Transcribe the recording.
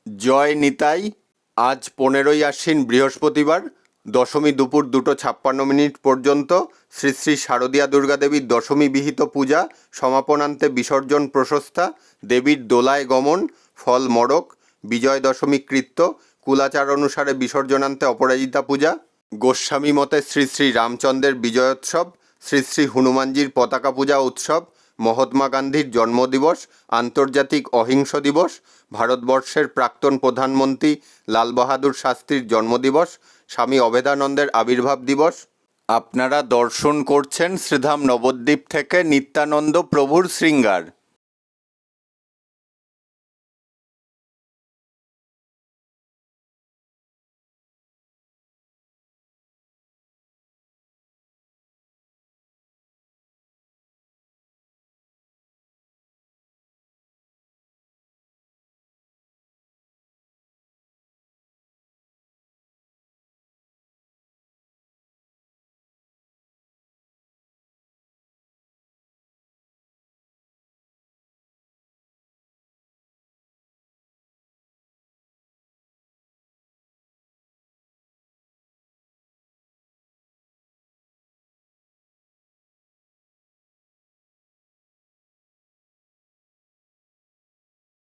জয় নিতাই। আজ 15ই আশ্বিন বৃহস্পতিবার দশমী দুপুর 2:56 পর্যন্ত শ্রী শ্রী শারদীয়া দুর্গাদেবীর দশমী বিহিত পূজা সমাপনান্তে বিসর্জন প্রশস্তা, দেবীর দোলায় গমন, ফল মড়ক, বিজয় দশমী কৃত্য, কুলাচার অনুসারে বিসর্জনান্তে অপরাজিতা পূজা, গোস্বামী মতে শ্রী শ্রী রামচন্দ্রের বিজয়োৎসব, শ্রী শ্রী হনুমানজির পতাকা পূজা উৎসব, মহাত্মা গান্ধীর জন্মদিবস, আন্তর্জাতিক অহিংস দিবস, ভারতবর্ষের প্রাক্তন প্রধানমন্ত্রী লাল বাহাদুর শাস্ত্রীর জন্মদিবস, স্বামী অভেদানন্দের আবির্ভাব দিবস। আপনারা দর্শন করছেন শ্রীধাম নবদ্বীপ থেকে নিত্যানন্দ প্রভুর শৃঙ্গার।